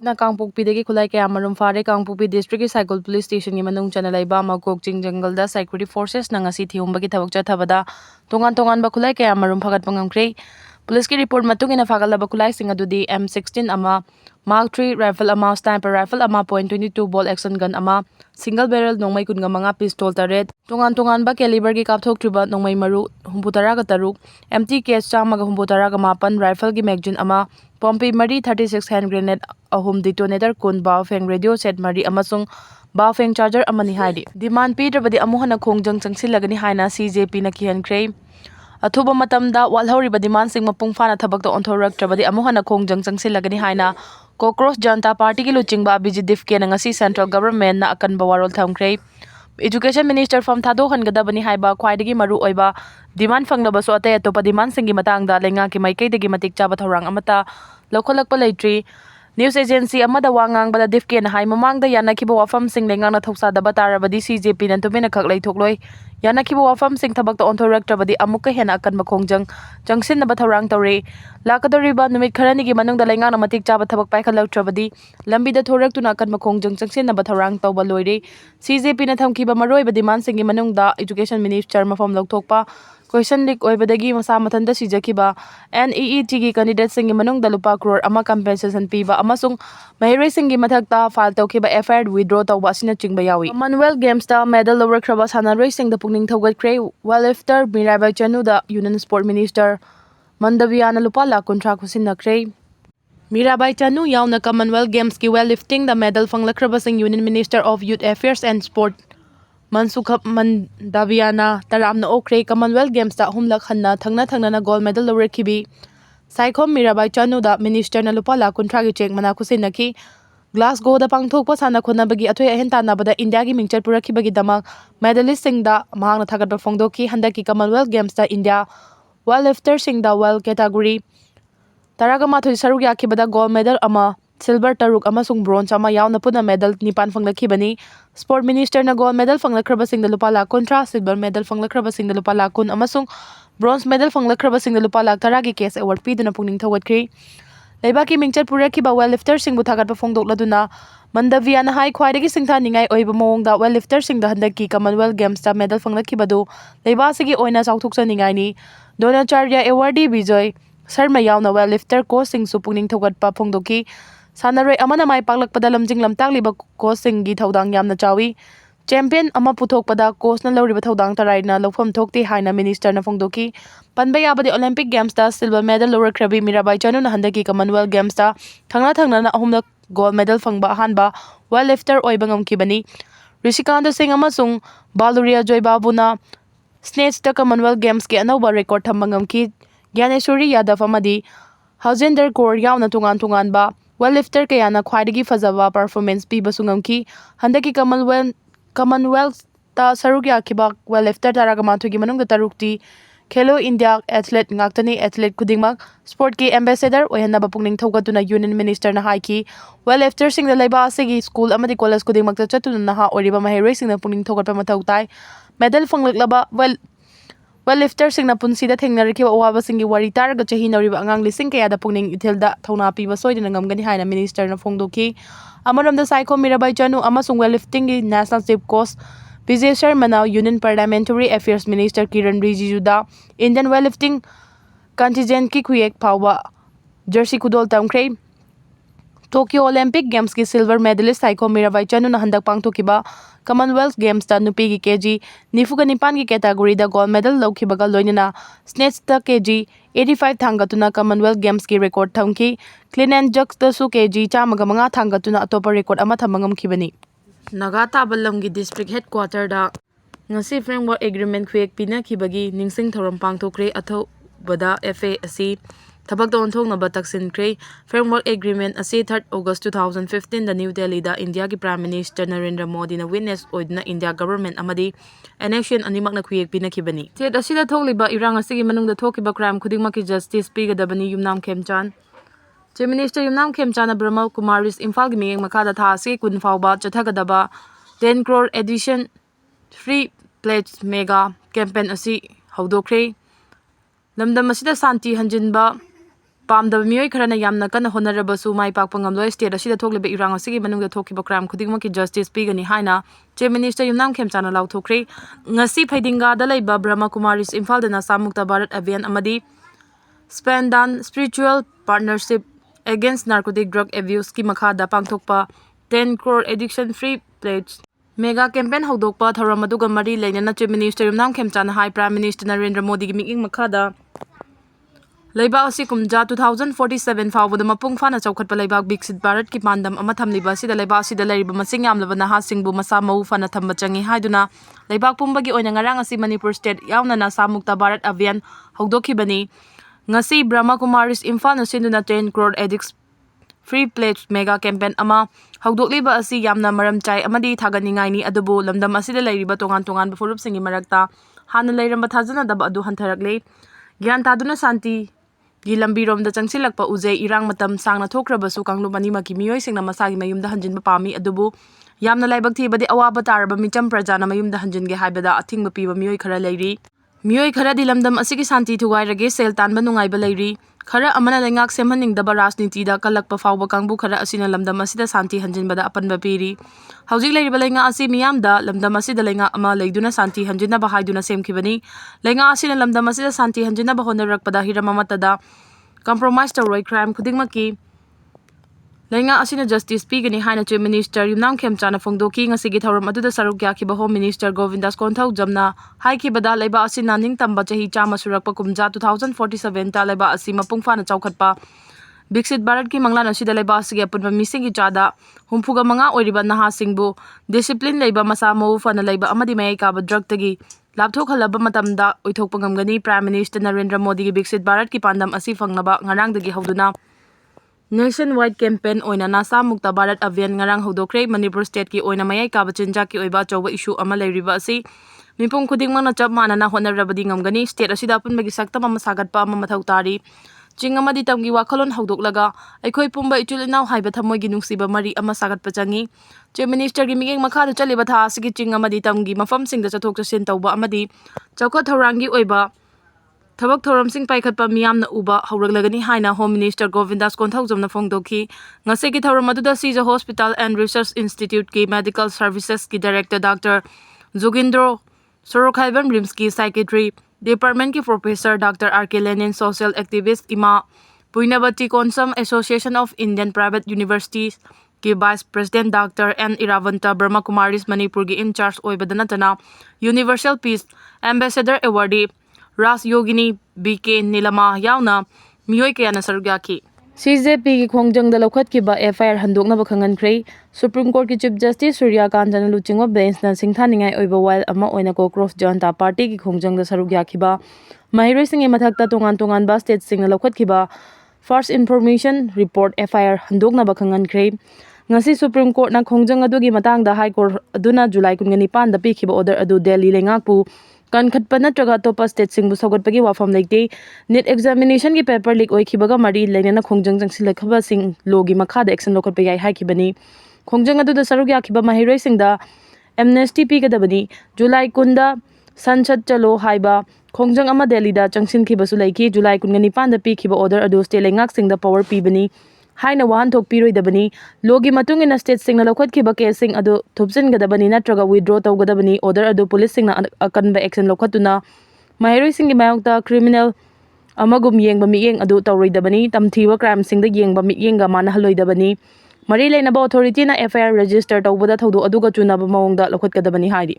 na Kangpokpida Kulai kaya marum fare Kangpokpi District Cycle Police Station gi manung chana laiba Magkokjing Jungle da Security Forces na ngasi thiumbagi thawak chathabada tongan ba kulai kaya marum phagat pangamkre Police ki report matung ina fagalaba kulai sing adudi M16 ama Mark 3 rifle ama sniper rifle ama .22 ball action gun ama single barrel nongmai kun manga pistol taret tongan ba caliber gi kapthok triba nongmai maru humputara ga taruk empty case chama ga humputara ga mapan rifle gi magazine ama pompi mari 36 hand grenade ahum detonator kun baofeng radio set mari amasung baofeng charger amani haidi demand pidrabadi amuhana khongjang changsilagani haina CJP na kihan kre athuba matamda walhori demand sing mapung fana thabak to onthorek trabadi amuhana khongjang changsilagani haina Cockroach Janta Party ki luchingba BJDF ke ngasi central government na akan bawarol thamkre Education Minister from Thado Hangadabani haiba khwaidagi maru oiba demand fanglaba so ate atopa demand singi matangda lenga ki maikaidagi matik chaba thorang amata lokholakpa leitri News Agency amada wangang bada difke na hai mamangda yana kibo wafam sing lenga na thoksa daba tarabadi CJP nan tumena khak lai thokloi yana kibo wafam sing thabak to onthorek trabadi amukka hena akan makhongjang jangsin na bathorang tore lakadoriba numit kharani gi manungda lenga na matik chaba thabak paikhalak trabadi lambi da thorek tuna akan makhongjang jangsin na bathorang tawba loire CJP na thamkiba maroi ba demand sing gi manungda Education Minister mafam lokthokpa question leak oibadagi masa mathanda sijakiba NEET gi candidate singi manungda lupa crore ama compensation piba amasung mahiroi singi mathakta file tawkiba FIR withdraw tawba asina chingba yawi Commonwealth Games ta medal lower kraba sanaroi sing da pungning thogat kre weightlifter Mirabai Chanu da Union Sport Minister Mandaviana lupa la kontra khusin nakre Mirabai Chanu yauna Commonwealth Games ki weightlifting da medal fanglakraba sing Union Minister of Youth Affairs and Sport Mansukha Mandaviana taramna okre Commonwealth Games ta humlak hanna thangna na gold medal lower kibi Saikhom Mirabai Chanu da Minister na lupa la kontra gi check mana khusin nakhi Glasgow da pangthokpa sana khona bagi athoi ahenta na bada India gi mingchat purakhi bagi damak medalist sing da mahang na thagat ba phongdoki handaki Commonwealth Games ta India weightlifter sing da world category taragama thoi saruk yakhibada gold medal ama silver taruk amasung bronze ama yauna puna medal nipan fanglakhibani Sport Minister na gold medal fanglakraba sing da lupa la kontra silver medal fanglakraba sing da lupa la kun amasung bronze medal fanglakraba sing da lupa la taragi case award piduna pungning thawat kri Leibaki mingchat purakhiba weightlifter sing bu thagat pa phongdok laduna Mandaviana hai khwaidagi singtha ningai oiba mawongda weightlifter sing da handaki Commonwealth Games ta medal fanglakhibadu leiba sigi oina chauthuksa ningai ni Donacharya awardee Bijoy Sharma yauna weightlifter ko sing su pungning thogat pa phongdoki Sanaroi amana mai paklakpada lamjing lamtakliba ko sing gi thodang yamna chawi champion ama puthokpada coach na loriba thodang tarai na lofam thokti haina minister na phongdoki panba yabadi Olympic Games ta silver medal lower krabi Mirabai Chanu na handaki Commonwealth Games ta thangna na ahumla gold medal fangba hanba weightlifter oiba ngamkibani Rishikant Singh amasung Baluria Joy Babuna snatch ta Commonwealth Games ki anauba record thamba ngamki Gyaneshwari Yadav amadi Hausinder Kaur yauna tungan ba weightlifter kayana khwaidagi fazaba performance piba sungamki handaki Commonwealth ta saruk yakhiba weightlifter taragama thugi manungda tarukti Khelo India athlete ngaktani athlete kudingmak sport ki ambassador oyanna bapungning thogatuna Union Minister na haiki weightlifter sing da laiba asigi school amadi college kudingmak ta chatuna na ha oriba mahiroi sing na pungning thogatpa mathau tai medal fanglaklaba weightlifter sing na punsida thengnariki awaba singi wari targa chahi nariba angang lising kaya da pungning ithilda thauna piba soidina ngamgani haina minister na phongdoki amaramda Saikhom Mirabai Chanu amasung weightlifting gi national chief coach Vijay Sharma na Union Parliamentary Affairs Minister Kiran Rijiju da Indian weightlifting contingent ki khuyek phawa jersey kudol tamkre Tokyo Olympic Games ki silver medalist Saikhom Mirabai Chanu na handak pangthokiba Commonwealth Games ta nupi ki kg nifuga nipan ki category da gold medal lokhibaga loinina snatch ta kg 85 thangatuna Commonwealth Games ki record thamki clean and jerk ta su kg chamaga manga thangatuna atopa record ama thamangam khibani Naga Saore gi district headquarter da ngasi framework agreement khuyek pina khibagi ningsing thoram pangthokre atho bada FA asi Thabak don thong na bataksin kre framework agreement asi 3rd August 2015 da New Delhi da India ki Prime Minister Narendra Modi na witness oidna India government amadi election animak na khuyek pinakibani state asida thokliba irang asigi manungda thokiba crime khudingma ki justice pigadabani Yumnam Khemchan Chief Minister Yumnam Khemchan Brahma Kumaris Imphal gi miyeng makada tha asi kun fawba chathagadaba 10 crore edition free pledge mega campaign asi hawdokre lamdam asida santi hanjinba पामदबा मियोय Kharna यामना कन होनरबसु माई पाकपा ngamloi state asida thokliba irang asigi manungda thokiba crime khudingmaki justice pigani haina chief minister Yamna khemchana lauthokre ngasi phaidinga da laiba Brahma Kumaris Imphal dana samukta Bharat Abhiyan amadi Spandan spiritual partnership against narcotic drug abuse ki makhada pangthokpa 10 crore addiction free pledge mega campaign hodokpa thoram aduga mari leinana chief minister Yamna khemchana hai prime minister Narendra Modi gi minging makhada Laibak asi kumja 2047 fawbada mapung fana chawkhatpa laibak Biksit Bharat ki pandam ama thamliba asida laibak asida lairiba masing yamlaba naha singbu masa mau fana thamba changi haiduna laibak pumbagi oina ngarang asi Manipur state yauna na samukta Bharat Abhiyan hogdokhibani ngasi Brahma Kumaris Imphal na sinduna 10 crore addicts free pledge mega campaign ama hogdokliba asi yamna maram chai amadi thaganingai ni adubu lamdam asida lairiba tongan furup singi marakta hana lairamba thajana daba adu hantharaklei gyan taduna santi gi lambi romda changsilakpa ujei irang matam sangna thokrabasu kanglumani maki miyoi singna masagi mayumda hanjinba pami adubu yamna laibak thibadi awaba taraba micham prajana mayumda hanjinge haibada athingba piba miyoi khara leiri miyoi khara di lamdam asigi santi thugairage sel tanba nungaiba leiri khara amana lengak semhaningdaba rajniti da kalakpa fawba kangbu khara asina lamdam asida santi hanjinbada apanba piri hawjik leiriba lenga asi miyamda lamdam asida lenga ama leiduna santi hanjinaba haiduna semkhibani lenga asina lamdam asida santi hanjinaba honarakpada hiramatada compromise tawroi crime khudingmaki lenga asina justice pigani haina chief minister Yamna khemchana phongdoki ngasigi thoram aduda saruk yakhiba home minister Govindas Konthau jamna haikibada laiba asina ningtamba chahi chama surakpa kumja 2047 ta laiba asi mapung fana chawkhatpa Biksit Bharat ki manglan asida laiba asigi apunba misingi chada humpuga manga oiriba naha singbu discipline laiba masa mau fana laiba amadi mai ka ba drug tagi lapthok halaba matamda oithokpa ngamgani prime minister Narendra Modi gi Biksit Bharat ki pandam asi fangnaba ngarang dagi hoduna nationwide campaign oina nasa mukta Bharat Abhiyan ngarang hodokre Manipur state ki oina mayai ka ba chinja ki oiba choba issue ama leiriba asi mipum khudingmana chap manana honarabadi ngamgani state asida apunbagi saktam ama sagatpa ama mathau tari Chingamadi tamgi wakhalon haudoklaga aikhoi pumba itul inau haiba thamoigi nungsiba mari ama sagat pachangi chief minister gi migeng makhada chaliba tha asigi chingamadi tamgi mafam singda chathok chasin tawba amadi chawkha thorangi oiba thabak thoram sing paikhatpa miyamna uba hauраglagani haina home minister Govindas Konthau jamna phongdokhi ngasegi thoram aduda Seizure Hospital and Research Institute ki medical services ki director Dr. Jogindro Sorokhaibam Rims ki psychiatry Department ki Professor Dr. R.K. Lenin social activist Ima Puinabati Konsam Association of Indian Private Universities ki Vice President Dr. N. Iravanta Brahma Kumaris Manipur ki in charge oibadanatana Universal Peace Ambassador awardee Ras Yogini B.K. Nilama yauna miyoi kayana sarugyaki CJP ki khongjang da lokhat ki ba FIR handokna ba khangankrei Supreme Court ki Chief Justice Surya Kanjana luchingwa bench na singthaningai oiba while ama oina Cockroach Janata Party ki khongjang da sarugyaki ba mahiroi singe mathakta tongan ba state sing na lokhat ki ba first information report FIR handokna ba khangankrei ngasi Supreme Court na khongjang adugi matang da High Court aduna July 19 da pikhiba order adu Delhi lengakpu Kankhatpa natraga topa state singbu sogatpagi wafam leite net examination ki paper leak oikhibaga mari leinana khongjang jangsilakhaба sing logi makhada action lokhatpa yai haikibani khongjang adu da sarugya khiba mahiroi singda amnesty pigadabani July 10 da sansad chalo haiba khongjang ama Delhi da changsin khibasu laiki July 19 da pikhiba order adu state lengak singda power pibani haina wahan thok piroi dabani logi matung ina state singna lokhat khiba case sing adu thupsin gadabani natraga withdraw tawgadabani order adu police singna akanba action lokhatuna mahiroi singi mayokta criminal amagum yengba miyeng adu tawroidabani tamthiwa crime singda yengba miyenga mana haloidabani mari leinaba authority na FIR register tawbada thodu aduga chunaba mawongda lokhatgadabani hairi